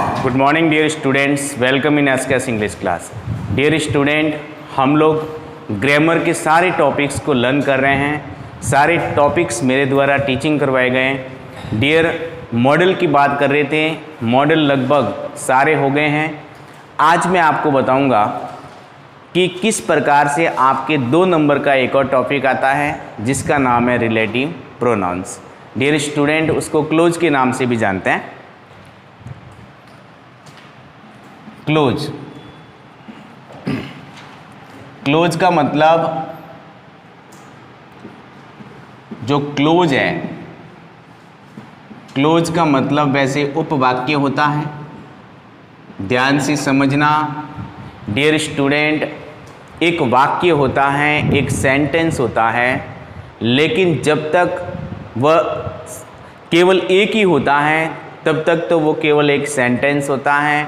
Good morning dear students, welcome in SKS English class. Dear student, हम लोग grammar के सारे टॉपिक्स को लर्न कर रहे हैं। सारे टॉपिक्स मेरे द्वारा टीचिंग करवाए गए हैं। डियर, मॉडल की बात कर रहे थे, मॉडल लगभग सारे हो गए हैं। आज मैं आपको बताऊंगा कि किस प्रकार से आपके 2 नंबर का एक और टॉपिक आता है जिसका नाम है रिलेटिव प्रोनाउंस। डियर स्टूडेंट, उसको क्लोज के नाम से भी जानते हैं। क्लोज, क्लोज का मतलब, जो क्लोज है, क्लोज का मतलब वैसे उपवाक्य होता है। ध्यान से समझना डियर स्टूडेंट, एक वाक्य होता है, एक सेंटेंस होता है, लेकिन जब तक वह केवल एक ही होता है तब तक तो वो केवल एक सेंटेंस होता है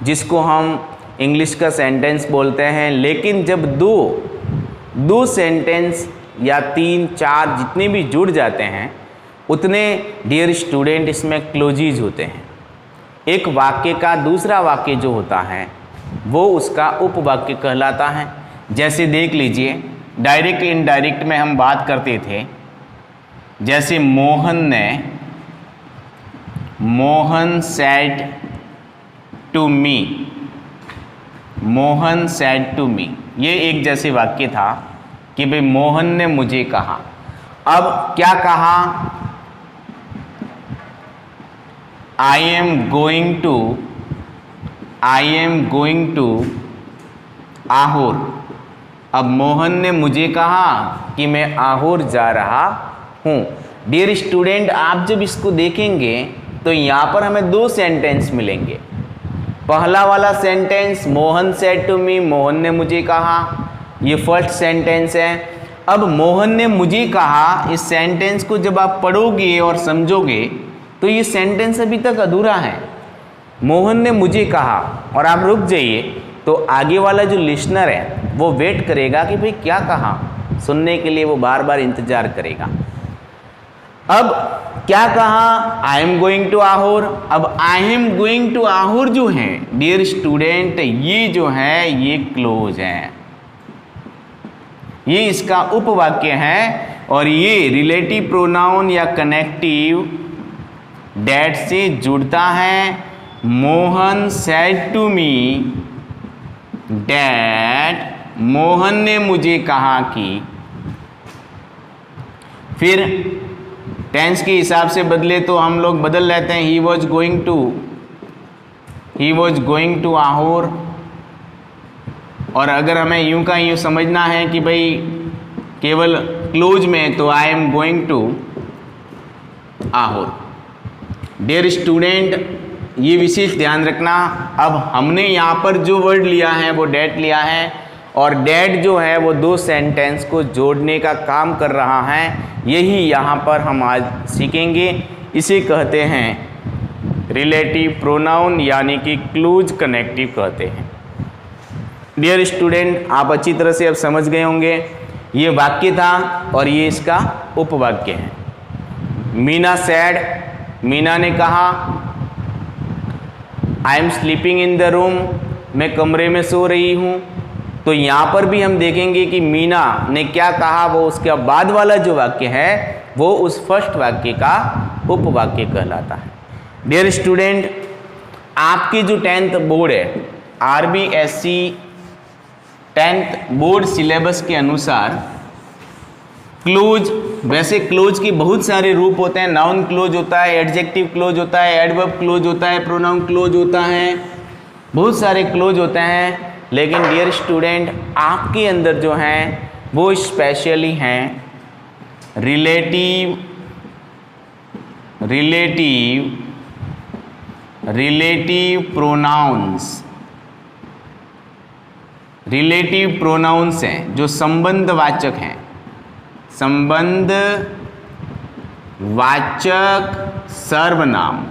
जिसको हम इंग्लिश का सेंटेंस बोलते हैं। लेकिन जब दो सेंटेंस या 3-4 जितने भी जुड़ जाते हैं उतने डियर स्टूडेंट इसमें क्लोजीज होते हैं। एक वाक्य का दूसरा वाक्य जो होता है वो उसका उपवाक्य कहलाता है। जैसे देख लीजिए, डायरेक्ट इनडायरेक्ट में हम बात करते थे। जैसे Mohan said to me, Mohan said to me, ये एक जैसे वाक्य था कि भाई मोहन ने मुझे कहा। अब क्या कहा? I am going to Ahore. अब मोहन ने मुझे कहा कि मैं आहोर जा रहा हूँ। डियर स्टूडेंट, आप जब इसको देखेंगे तो यहाँ पर हमें 2 सेंटेंस मिलेंगे। पहला वाला sentence Mohan said to me, Mohan ने मुझे कहा, ये फर्स्ट सेंटेंस है। अब मोहन ने मुझे कहा, इस सेंटेंस को जब आप पढ़ोगे और समझोगे तो ये सेंटेंस अभी तक अधूरा है। मोहन ने मुझे कहा और आप रुक जाइए तो आगे वाला जो लिसनर है वो वेट करेगा कि भाई क्या कहा, सुनने के लिए वो बार बार इंतजार करेगा। अब क्या कहा? I am going to Ahore. अब I am going to Ahore जो है डियर स्टूडेंट, ये जो है ये क्लोज है, ये इसका उपवाक्य है और ये रिलेटिव प्रोनाउन या कनेक्टिव डेट से जुड़ता है। Mohan said to me that, Mohan ने मुझे कहा कि, फिर टेंस के हिसाब से बदले तो हम लोग बदल लेते हैं। He was going to Ahore. और अगर हमें यूं का यूं समझना है कि भाई केवल क्लोज में, तो I am going to Ahore. Dear student, ये विशेष ध्यान रखना। अब हमने यहाँ पर जो वर्ड लिया है वो डैट लिया है, और डैट जो है वो 2 सेंटेंस को जोड़ने का काम कर रहा है। यही यहाँ पर हम आज सीखेंगे। इसे कहते हैं रिलेटिव प्रोनाउन, यानी कि क्लोज कनेक्टिव कहते हैं। डियर स्टूडेंट, आप अच्छी तरह से अब समझ गए होंगे। ये वाक्य था और ये इसका उपवाक्य है। मीना सेड, मीना ने कहा, I am sleeping in the room, मैं कमरे में सो रही हूँ। तो यहाँ पर भी हम देखेंगे कि मीना ने क्या कहा, वो उसके बाद वाला जो वाक्य है वो उस फर्स्ट वाक्य का उपवाक्य कहलाता है। डियर स्टूडेंट, आपकी जो 10th बोर्ड है, RBSC 10th बोर्ड सिलेबस के अनुसार क्लोज, वैसे क्लोज के बहुत सारे रूप होते हैं। नाउन क्लोज होता है, एडजेक्टिव क्लोज होता है, एडवर्ब क्लोज होता है, प्रोनाउन क्लोज होता है, बहुत सारे क्लोज होते हैं। लेकिन डियर स्टूडेंट, आपके अंदर जो हैं वो स्पेशली हैं रिलेटिव प्रोनाउंस हैं जो संबंधवाचक हैं। संबंधवाचक सर्वनाम,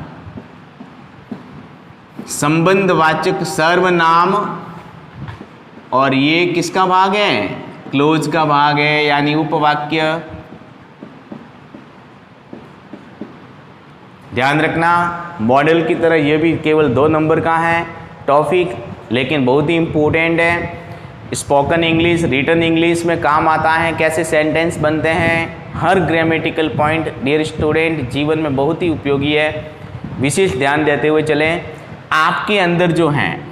संबंधवाचक सर्वनाम, और ये किसका भाग है? क्लोज का भाग है, यानी उपवाक्य। ध्यान रखना, मॉडल की तरह ये भी केवल 2 नंबर का है टॉपिक, लेकिन बहुत ही इम्पोर्टेंट है। स्पोकन इंग्लिश, रिटन इंग्लिश में काम आता है, कैसे सेंटेंस बनते हैं, हर ग्रामेटिकल पॉइंट डियर स्टूडेंट जीवन में बहुत ही उपयोगी है। विशेष ध्यान देते हुए चलें। आपके अंदर जो हैं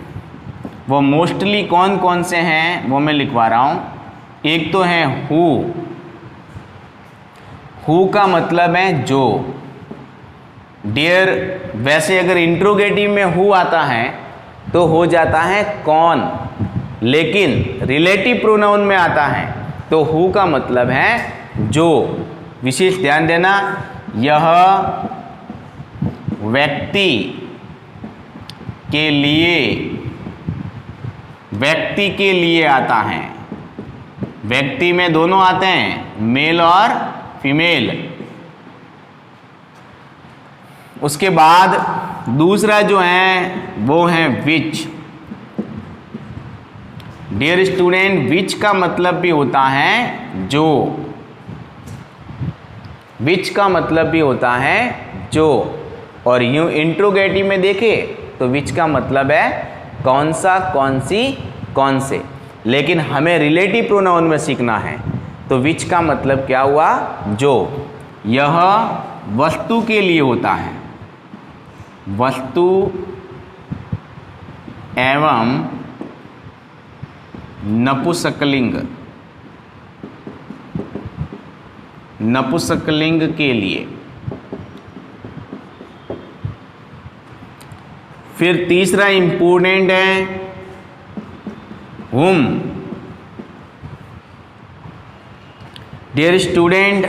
वो मोस्टली कौन कौन से हैं वो मैं लिखवा रहा हूँ। एक तो है हु का मतलब है जो। डियर, वैसे अगर इंट्रोगेटिव में हु आता है तो हो जाता है कौन, लेकिन रिलेटिव प्रोनाउन में आता है तो हु का मतलब है जो। विशेष ध्यान देना, यह व्यक्ति के लिए, व्यक्ति के लिए आता है। व्यक्ति में दोनों आते हैं, मेल और फीमेल। उसके बाद दूसरा जो है वो है विच। डियर स्टूडेंट, विच का मतलब भी होता है जो। विच का मतलब भी होता है जो, और यूं इंट्रोगेटिव में देखें तो विच का मतलब है कौन सा, कौन सी, कौन से। लेकिन हमें रिलेटिव प्रोनाउन में सीखना है तो विच का मतलब क्या हुआ, जो। यह वस्तु के लिए होता है, वस्तु एवं नपुंसकलिंग, नपुंसकलिंग के लिए। फिर तीसरा इंपोर्टेंट है हुम। डियर स्टूडेंट,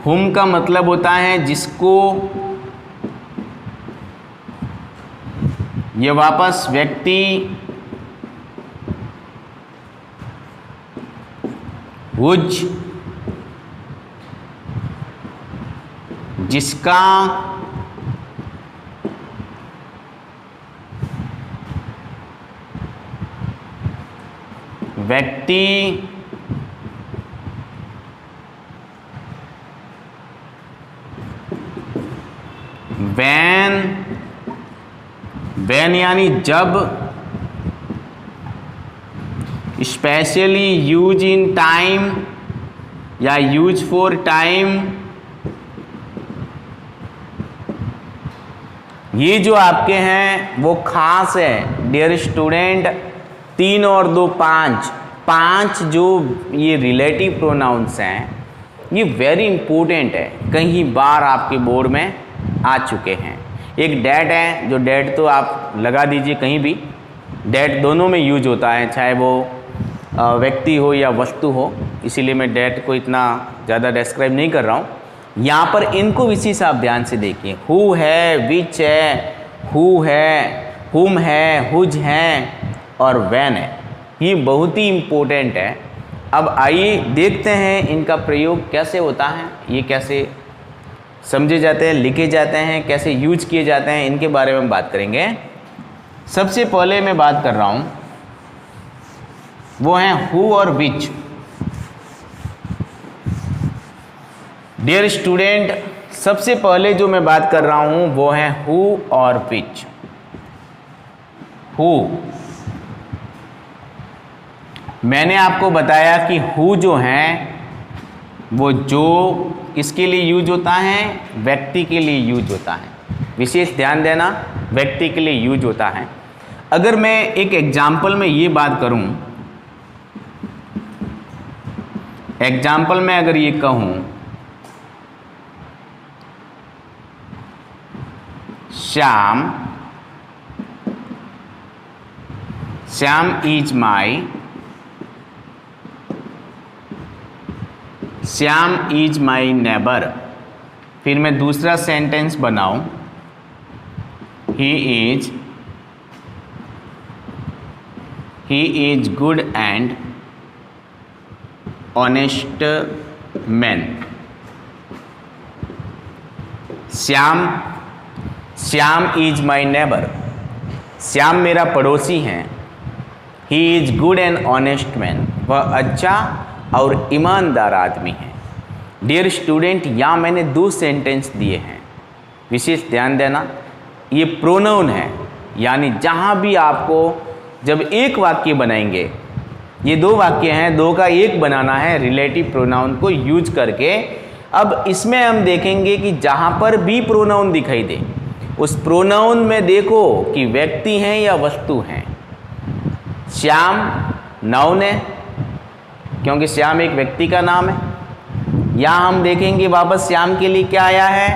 हुम का मतलब होता है जिसको। ये वापस व्यक्ति, हुज जिसका, व्यक्ति वैन यानी जब, स्पेशली यूज इन टाइम या यूज फॉर टाइम। ये जो आपके हैं वो खास है डियर स्टूडेंट। 3 और 2 5 जो ये रिलेटिव प्रोनाउंस हैं ये वेरी इंपॉर्टेंट है, कई बार आपके बोर्ड में आ चुके हैं। एक डैट है, जो डैट तो आप लगा दीजिए कहीं भी, डैट दोनों में यूज होता है, चाहे वो व्यक्ति हो या वस्तु हो, इसीलिए मैं डैट को इतना ज़्यादा डिस्क्राइब नहीं कर रहा हूँ। यहाँ पर इनको विशेष आप ध्यान से देखिए, हु है, विच है, हु है, हुम है, हुज हैं और वैन है। ये बहुत ही इम्पोर्टेंट है। अब आइए देखते हैं इनका प्रयोग कैसे होता है, ये कैसे समझे जाते हैं, लिखे जाते हैं, कैसे यूज किए जाते हैं, इनके बारे में बात करेंगे। सबसे पहले मैं बात कर रहा हूँ वो हैं हु और विच। डियर स्टूडेंट, सबसे पहले जो मैं बात कर रहा हूँ वो है हु और विच। हु, मैंने आपको बताया कि हु जो है वो जो किसके लिए यूज होता है, व्यक्ति के लिए यूज होता है। विशेष ध्यान देना, व्यक्ति के लिए यूज होता है। अगर मैं एक एग्जाम्पल में ये बात करूं, एग्जाम्पल में अगर ये कहूं Shyam, Shyam is my, Shyam is my neighbour. फिर मैं दूसरा सेंटेंस बनाऊं, he is good and honest man. Shyam is my neighbour, Shyam मेरा पड़ोसी है। He is good and honest man, वह अच्छा और ईमानदार आदमी है। डियर स्टूडेंट, यहाँ मैंने 2 सेंटेंस दिए हैं। विशेष ध्यान देना, ये प्रोनाउन है, यानी जहाँ भी आपको जब एक वाक्य बनाएंगे, ये दो वाक्य हैं, दो का एक बनाना है रिलेटिव प्रोनाउन को यूज करके। अब इसमें हम देखेंगे कि जहाँ पर भी प्रोनाउन दिखाई दे उस प्रोनाउन में देखो कि व्यक्ति हैं या वस्तु हैं। श्याम नाउन है क्योंकि श्याम एक व्यक्ति का नाम है। यहाँ हम देखेंगे वापस श्याम के लिए क्या आया है,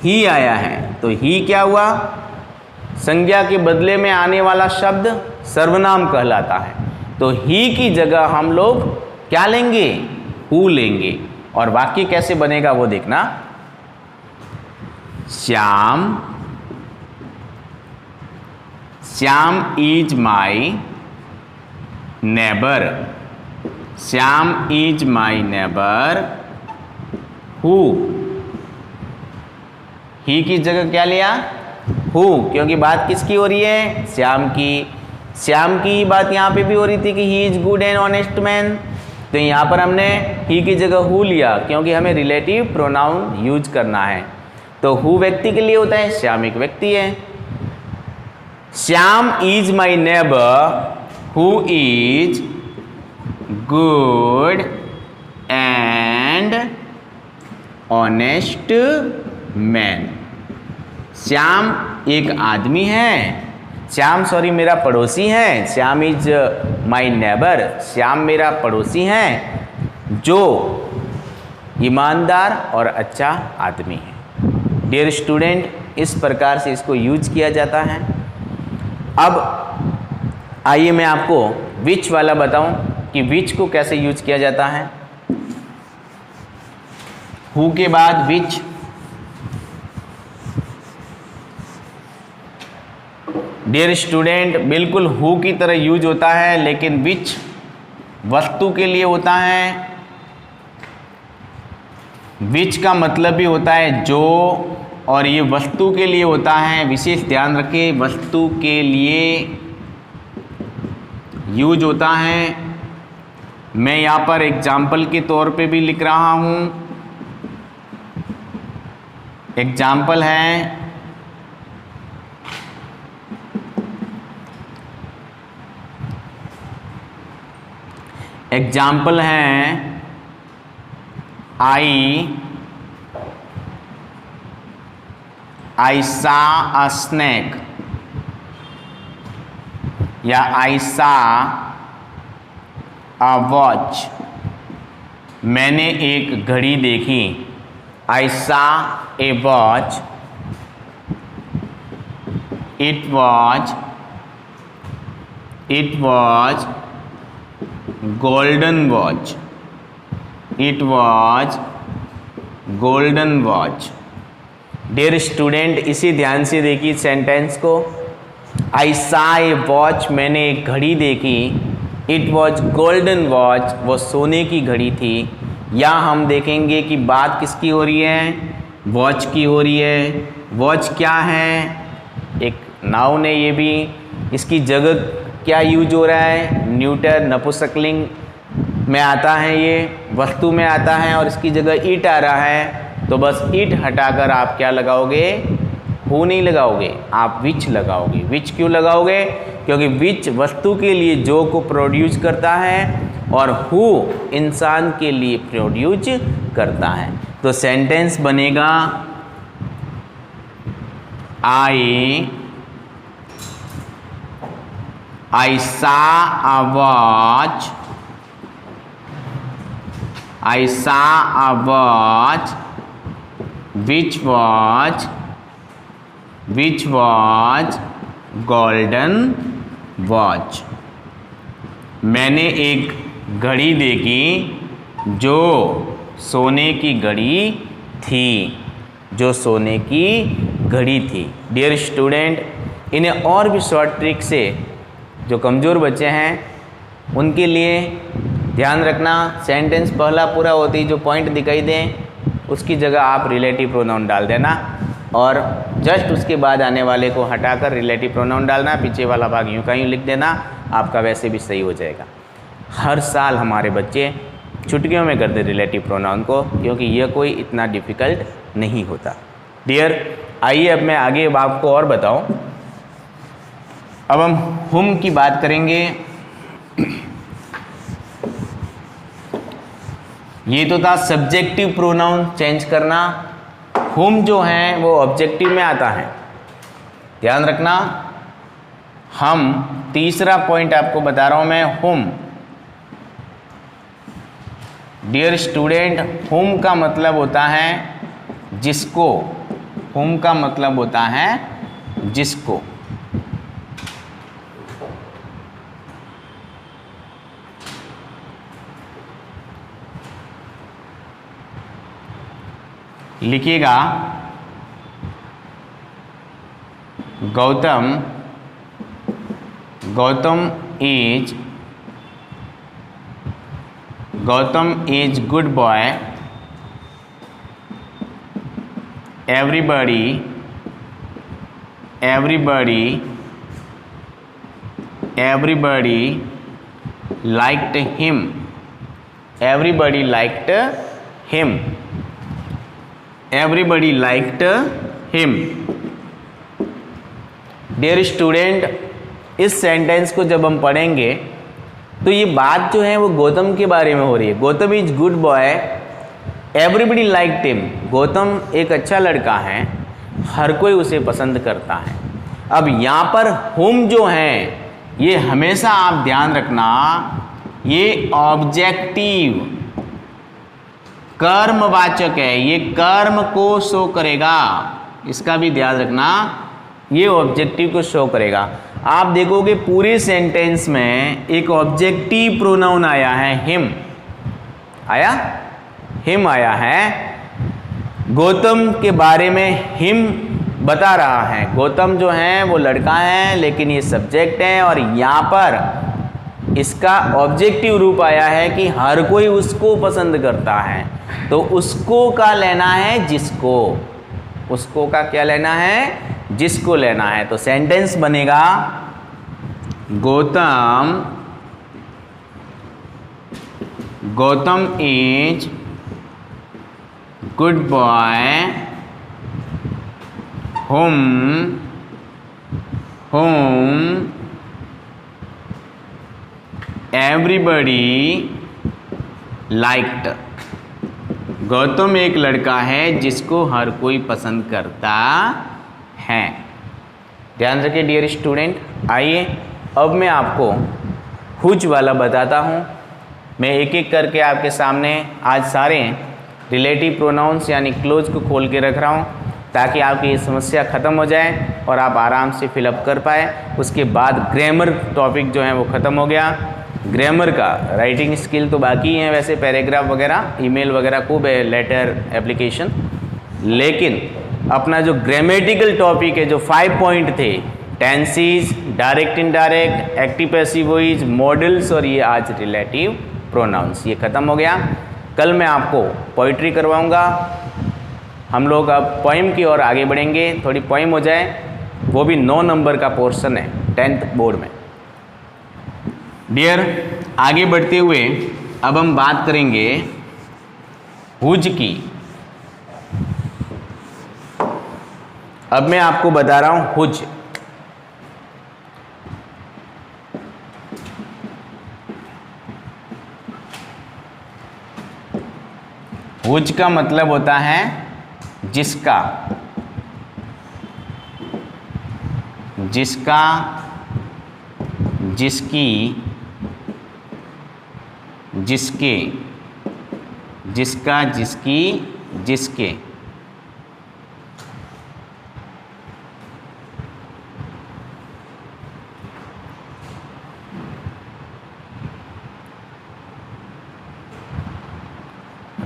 ही आया है। तो ही क्या हुआ, संज्ञा के बदले में आने वाला शब्द सर्वनाम कहलाता है। तो ही की जगह हम लोग क्या लेंगे, हु लेंगे। और वाक्य कैसे बनेगा वो देखना। Shyam is my neighbour. Shyam is my neighbour. Who, he की जगह क्या लिया, हु, क्योंकि बात किसकी हो रही है, श्याम की। श्याम की ही बात यहाँ पे भी हो रही थी कि he is good and honest man. तो यहाँ पर हमने ही की जगह हु लिया क्योंकि हमें रिलेटिव प्रोनाउन यूज करना है। तो हु व्यक्ति के लिए होता है, श्याम एक व्यक्ति है। Shyam is my neighbour who is good and honest man. Shyam एक आदमी है, श्याम मेरा पड़ोसी है। Shyam is my neighbour, Shyam मेरा पड़ोसी है जो ईमानदार और अच्छा आदमी है। डियर स्टूडेंट, इस प्रकार से इसको यूज किया जाता है। अब आइए मैं आपको विच वाला बताऊं कि विच को कैसे यूज किया जाता है। हु के बाद विच। डियर स्टूडेंट, बिल्कुल हु की तरह यूज होता है, लेकिन विच वस्तु के लिए होता है। विच का मतलब भी होता है जो, और ये वस्तु के लिए होता है। विशेष ध्यान रखें, वस्तु के लिए यूज होता है। मैं यहाँ पर एग्जाम्पल के तौर पे भी लिख रहा हूँ। एग्जाम्पल है I saw a snake या I saw a watch। मैंने एक घड़ी देखी। I saw a watch, it was golden watch, it was golden watch। Dear student, इसी ध्यान से देखिए सेंटेंस को। आई सा ए वॉच, मैंने एक घड़ी देखी। इट वॉज गोल्डन वॉच, वो सोने की घड़ी थी। या हम देखेंगे कि बात किसकी हो रही है, वॉच की हो रही है। वॉच क्या है, एक नाउन है ये भी। इसकी जगह क्या यूज हो रहा है, न्यूटर नपुंसकलिंग में आता है, ये वस्तु में आता है, और इसकी जगह इट आ रहा है। तो बस इट हटाकर आप क्या लगाओगे, हु नहीं लगाओगे, आप विच लगाओगे। विच क्यों लगाओगे, क्योंकि विच वस्तु के लिए जो को प्रोड्यूस करता है और हु इंसान के लिए प्रोड्यूस करता है। तो सेंटेंस बनेगा I saw a watch, I saw a watch which was golden watch। मैंने एक घड़ी देखी जो सोने की घड़ी थी, जो सोने की घड़ी थी। डियर स्टूडेंट, इन्हें और भी शॉर्ट ट्रिक से जो कमज़ोर बच्चे हैं उनके लिए ध्यान रखना। सेंटेंस पहला पूरा होते ही जो पॉइंट दिखाई दें उसकी जगह आप रिलेटिव प्रोनाउन डाल देना, और जस्ट उसके बाद आने वाले को हटाकर रिलेटिव प्रोनाउन डालना। पीछे वाला भाग यूँ का यूँ लिख देना, आपका वैसे भी सही हो जाएगा। हर साल हमारे बच्चे छुट्टियों में करते रिलेटिव प्रोनाउन को, क्योंकि यह कोई इतना डिफ़िकल्ट नहीं होता। डियर, आइए अब मैं आगे आपको और बताऊं। अब हम हुम की बात करेंगे। ये तो था सब्जेक्टिव प्रोनाउन चेंज करना। हुम जो है वो ऑब्जेक्टिव में आता है, ध्यान रखना। हम तीसरा पॉइंट आपको बता रहा हूं मैं, हुम। डियर स्टूडेंट, हुम का मतलब होता है जिसको। हुम का मतलब होता है जिसको। लिखिएगा, Gautam, Gautam is good boy. everybody liked him. Everybody liked him. Dear student, इस सेंटेंस को जब हम पढ़ेंगे तो ये बात जो है वो गौतम के बारे में हो रही है। Gautam is good boy, everybody liked him. Gautam एक अच्छा लड़का है, हर कोई उसे पसंद करता है। अब यहाँ पर हुम जो है ये हमेशा आप ध्यान रखना, ये ऑब्जेक्टिव कर्मवाचक है, ये कर्म को शो करेगा। इसका भी ध्यान रखना, ये ऑब्जेक्टिव को शो करेगा। आप देखोगे पूरे सेंटेंस में एक ऑब्जेक्टिव प्रोनाउन आया है, हिम आया है। गौतम के बारे में हिम बता रहा है। गौतम जो है वो लड़का है, लेकिन ये सब्जेक्ट है, और यहाँ पर इसका ऑब्जेक्टिव रूप आया है कि हर कोई उसको पसंद करता है। तो उसको का लेना है जिसको, उसको का क्या लेना है, जिसको लेना है। तो सेंटेंस बनेगा, Gautam is good boy whom everybody liked. Gautam एक लड़का है जिसको हर कोई पसंद करता है। ध्यान रखिए डियर स्टूडेंट। आइए अब मैं आपको हुज वाला बताता हूँ। मैं एक एक करके आपके सामने आज सारे रिलेटिव प्रोनाउंस यानी क्लोज को खोल के रख रहा हूँ, ताकि आपकी ये समस्या ख़त्म हो जाए और आप आराम से फिलअप कर पाए। उसके बाद ग्रामर टॉपिक जो है वो ख़त्म हो गया। ग्रामर का राइटिंग स्किल तो बाकी है, वैसे पैराग्राफ वगैरह, ईमेल वगैरह खूब है, लेटर, एप्लीकेशन, लेकिन अपना जो ग्रामेटिकल टॉपिक है, जो 5 पॉइंट थे, tenses, direct indirect, active passive voice, models और ये आज रिलेटिव प्रोनाउंस, ये ख़त्म हो गया। कल मैं आपको पोइट्री करवाऊँगा। हम लोग अब पोइम की ओर आगे बढ़ेंगे। थोड़ी पोइम हो जाए, वो भी 9 नंबर का पोर्शन है 10th बोर्ड में। डियर, आगे बढ़ते हुए अब हम बात करेंगे हुज की। अब मैं आपको बता रहा हूं हुज। हुज का मतलब होता है जिसका, जिसका, जिसकी, जिसके, जिसका, जिसकी, जिसके।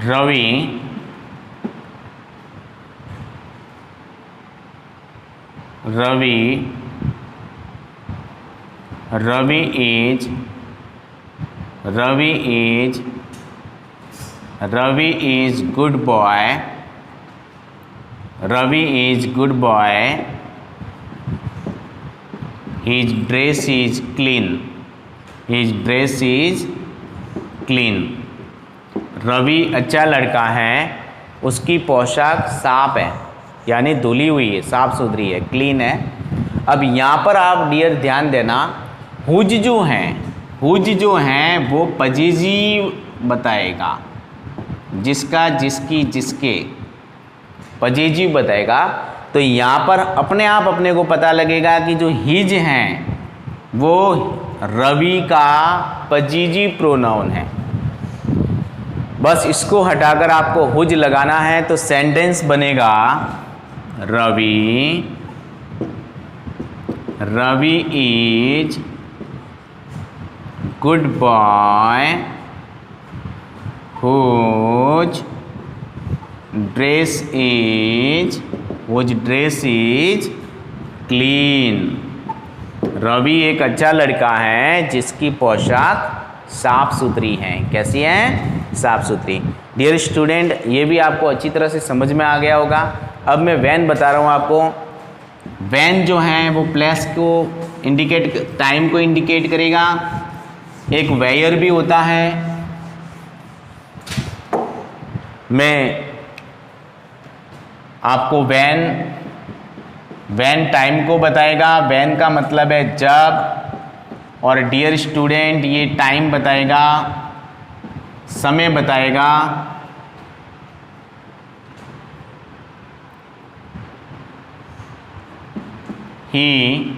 Ravi, Ravi, Ravi is, Ravi is, Ravi is good boy, Ravi is good boy, his dress is clean, his dress is clean. Ravi अच्छा लड़का है, उसकी पोशाक साफ है। यानी धुली हुई है, साफ सुथरी है, क्लीन है। अब यहाँ पर आप डियर ध्यान देना, हुज जो हैं वो पजेजी बताएगा, जिसका, जिसकी, जिसके, पजेजी बताएगा। तो यहाँ पर अपने आप अपने को पता लगेगा कि जो हिज हैं वो रवि का पजेजी प्रोनाउन है। बस इसको हटाकर आपको हुज लगाना है तो सेंटेंस बनेगा Ravi is good boy whose dress is clean। Ravi एक अच्छा लड़का है जिसकी पोशाक साफ सुथरी है। कैसी है? साफ सुथरी। डियर स्टूडेंट, ये भी आपको अच्छी तरह से समझ में आ गया होगा। अब मैं वैन बता रहा हूँ आपको। वैन जो है वो प्लेस को इंडिकेट, टाइम को इंडिकेट करेगा। एक वेयर भी होता है। मैं आपको वैन टाइम को बताएगा। वैन का मतलब है जब, और डियर स्टूडेंट ये टाइम बताएगा, समय बताएगा। ही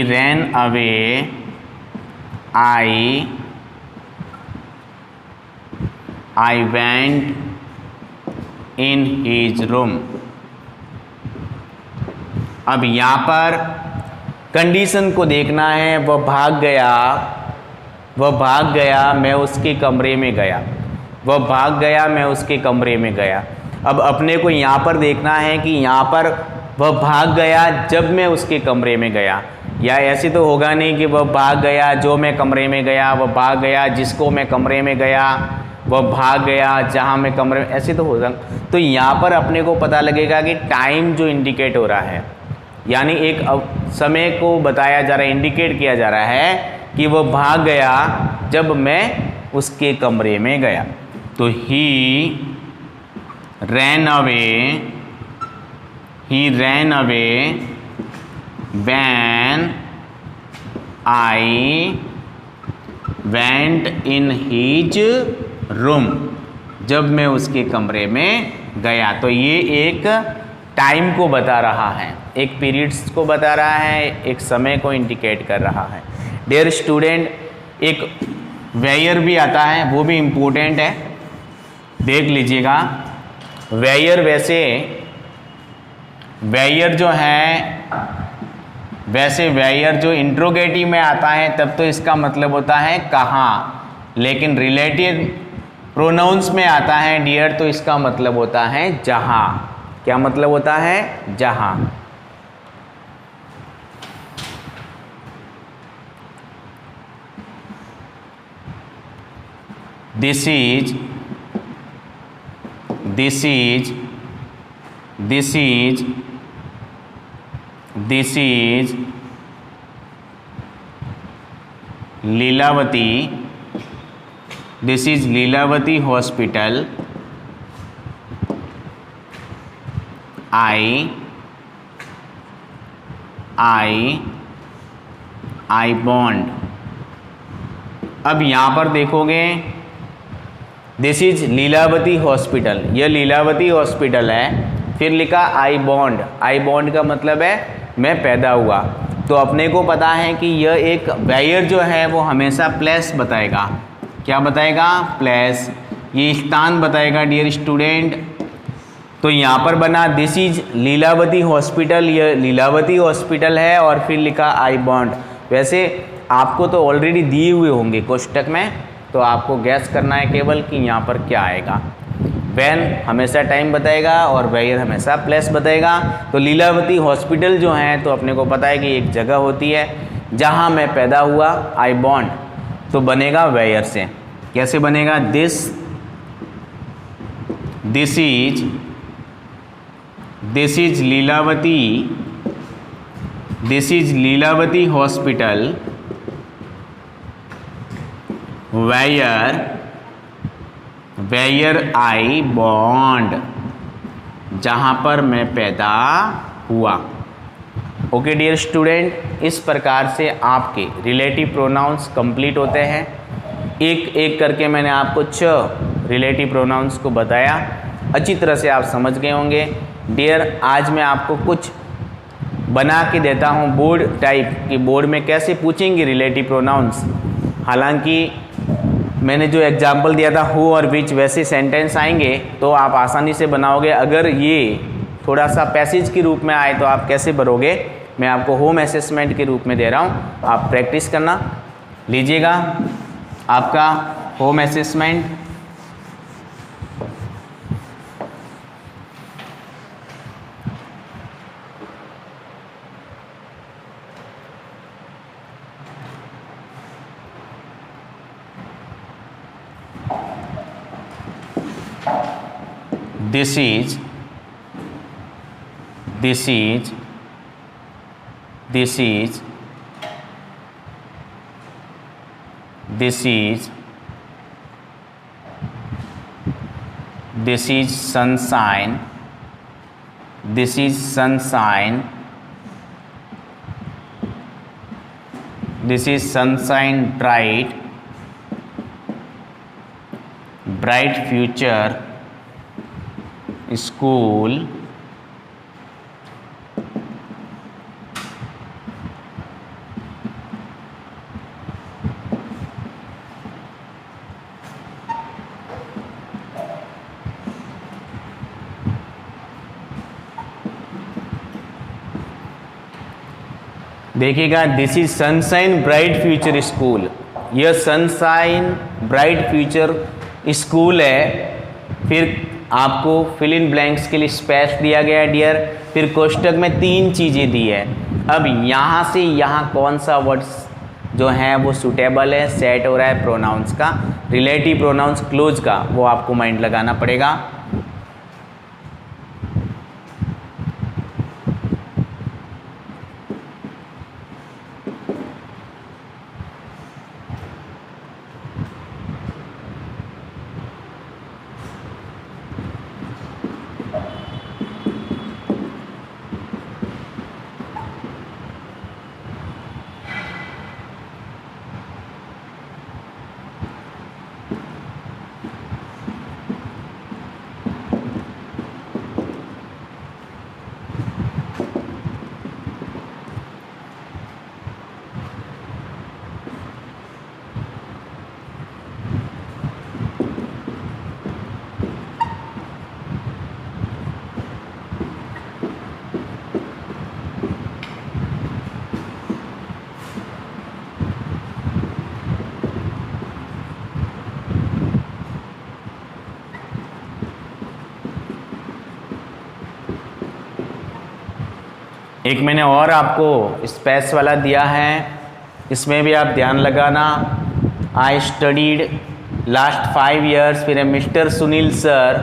ran away, I went in his room। अब यहाँ पर कंडीशन को देखना है। वह भाग गया, मैं उसके कमरे में गया। वह भाग गया, मैं उसके कमरे में गया। अब अपने को यहाँ पर देखना है कि यहाँ पर वह भाग गया जब मैं उसके कमरे में गया, या ऐसे तो होगा नहीं कि वह भाग गया जो मैं कमरे में गया, वह भाग गया जिसको मैं कमरे में गया, वह भाग गया जहाँ मैं कमरे में, ऐसे तो होगा। तो यहाँ पर अपने को पता लगेगा कि टाइम जो इंडिकेट हो रहा है, यानी एक समय को बताया जा रहा है, इंडिकेट किया जा रहा है कि वह भाग गया जब मैं उसके कमरे में गया। तो he ran away when I went in his room। जब मैं उसके कमरे में गया। तो ये एक टाइम को बता रहा है, एक पीरियड्स को बता रहा है, एक समय को इंडिकेट कर रहा है। डियर स्टूडेंट, एक वेयर भी आता है, वो भी इम्पोर्टेंट है, देख लीजिएगा। वेयर, वैसे वेयर जो है, वैसे वेयर जो इंट्रोगेटिव में आता है तब तो इसका मतलब होता है कहाँ, लेकिन रिलेटिव प्रोनाउंस में आता है डियर तो इसका मतलब होता है जहाँ। क्या मतलब होता है? जहाँ। This is Lilavati Hospital। I bond। अब यहाँ पर देखोगे, दिस इज लीलावती हॉस्पिटल, यह लीलावती हॉस्पिटल है। फिर लिखा आई बॉन्ड। आई बॉन्ड का मतलब है मैं पैदा हुआ। तो अपने को पता है कि यह एक वेयर जो है वो हमेशा प्लेस बताएगा। क्या बताएगा? प्लेस। ये स्थान बताएगा डियर स्टूडेंट। तो यहाँ पर बना दिस इज लीलावती हॉस्पिटल, यह लीलावती हॉस्पिटल है, और फिर लिखा आई बॉन्ड। वैसे आपको तो ऑलरेडी दिए हुए होंगे कोष्टक में, तो आपको गैस करना है केवल कि यहाँ पर क्या आएगा। वैन हमेशा टाइम बताएगा और वेयर हमेशा प्लेस बताएगा। तो लीलावती हॉस्पिटल जो है तो अपने को पता है कि एक जगह होती है जहाँ मैं पैदा हुआ, आई बॉन्ड, तो बनेगा वेयर से। कैसे बनेगा? This this is Lilavati hospital where I born, जहाँ पर मैं पैदा हुआ। ओके डियर स्टूडेंट, इस प्रकार से आपके रिलेटिव प्रोनाउंस कंप्लीट होते हैं। एक एक करके मैंने आपको 6 रिलेटिव प्रोनाउंस को बताया, अच्छी तरह से आप समझ गए होंगे। डियर, आज मैं आपको कुछ बना के देता हूँ बोर्ड टाइप कि बोर्ड में कैसे पूछेंगे रिलेटिव प्रोनाउंस। हालांकि मैंने जो एग्जाम्पल दिया था हु और विच, वैसे सेंटेंस आएंगे तो आप आसानी से बनाओगे। अगर ये थोड़ा सा पैसेज के रूप में आए तो आप कैसे भरोगे, मैं आपको होम असेसमेंट के रूप में दे रहा हूँ, आप प्रैक्टिस करना। लीजिएगा आपका home assessment. This is sunshine. This is sunshine. This is sunshine bright future school. देखिएगा, this is sunshine bright future school. यह सनशाइन ब्राइट फ्यूचर स्कूल है। फिर आपको फिल इन ब्लैंक्स के लिए स्पेस दिया गया है डियर। फिर कोष्टक में 3 चीज़ें दी है। अब यहाँ से यहाँ कौन सा वर्ड्स जो है वो सूटेबल है, सेट हो रहा है प्रोनाउंस का, रिलेटिव प्रोनाउंस क्लोज का, वो आपको माइंड लगाना पड़ेगा। एक मैंने और आपको स्पेस वाला दिया है, इसमें भी आप ध्यान लगाना। आई स्टडीड लास्ट 5 years, फिर है मिस्टर सुनील सर,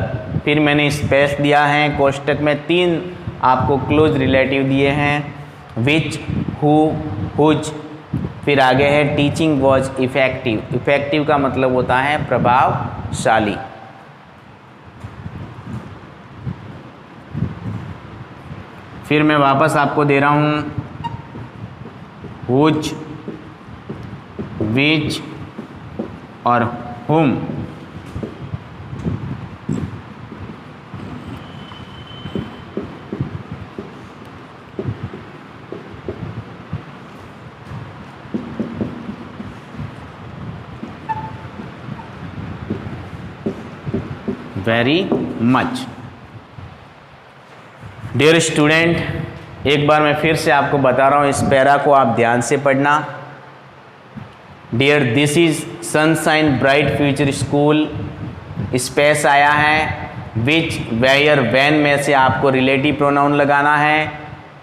फिर मैंने स्पेस दिया है। कोष्टक में 3 आपको क्लोज रिलेटिव दिए हैं, विच, हु, हुज। फिर आगे है टीचिंग वॉज इफेक्टिव। इफेक्टिव का मतलब होता है प्रभावशाली। फिर मैं वापस आपको दे रहा हूँ हुज, विच और हुम। Very much. डियर स्टूडेंट, एक बार मैं फिर से आपको बता रहा हूँ, इस पैरा को आप ध्यान से पढ़ना। Dear, this is sunshine bright future school, space आया है, विच, वेयर, व्हेन में से आपको रिलेटिव प्रोनाउन लगाना है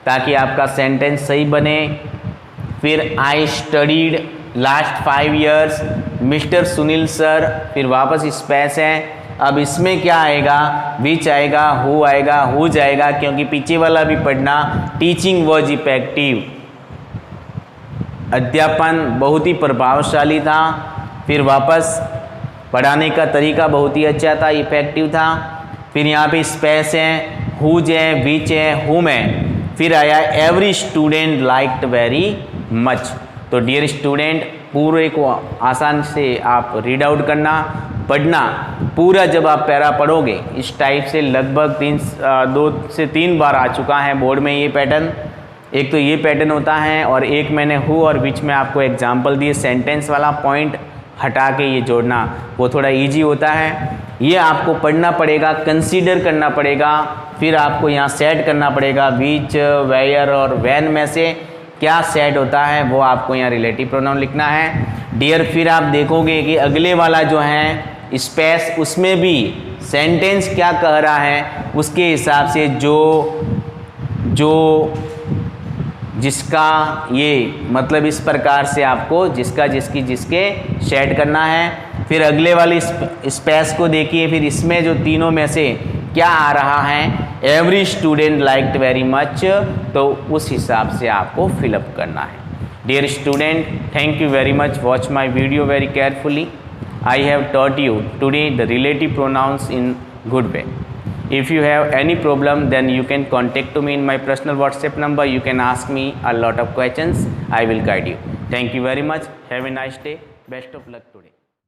ताकि आपका सेंटेंस सही बने। फिर I studied last 5 years, mister Sunil sir, फिर वापस स्पेस है, अब इसमें क्या आएगा, विच आएगा, हु आएगा, हु जाएगा, क्योंकि पीछे वाला भी पढ़ना। टीचिंग वॉज इफेक्टिव, अध्यापन बहुत ही प्रभावशाली था। फिर वापस पढ़ाने का तरीका बहुत ही अच्छा था, इफेक्टिव था। फिर यहाँ पे स्पेस है, हुज है, विच है, हुम है। फिर आया every student liked very much. तो डियर स्टूडेंट, पूरे को आसान से आप रीड आउट करना, पढ़ना। पूरा जब आप पैरा पढ़ोगे इस टाइप से लगभग 2 से 3 बार आ चुका है बोर्ड में ये पैटर्न। एक तो ये पैटर्न होता है और एक मैंने हु और विच में आपको एग्जाम्पल दिए, सेंटेंस वाला पॉइंट हटा के ये जोड़ना वो थोड़ा इजी होता है। ये आपको पढ़ना पड़ेगा, कंसीडर करना पड़ेगा, फिर आपको यहाँ सेट करना पड़ेगा। विच, वेयर और व्हेन में से क्या सेट होता है वो आपको यहाँ रिलेटिव प्रोनाउन लिखना है डियर। फिर आप देखोगे कि अगले वाला जो है स्पेस, उसमें भी सेंटेंस क्या कह रहा है उसके हिसाब से जो जिसका, ये मतलब इस प्रकार से आपको जिसका, जिसकी, जिसके सेट करना है। फिर अगले वाली स्पेस को देखिए, फिर इसमें जो तीनों में से क्या आ रहा है, every student liked very much, तो उस हिसाब से आपको फिलअप करना है। Dear student, thank you very much. Watch my video very carefully. I have taught you today the relative pronouns in good way. If you have any problem, then you can contact me in my personal WhatsApp number. You can ask me a lot of questions. I will guide you. Thank you very much. Have a nice day. Best of luck today.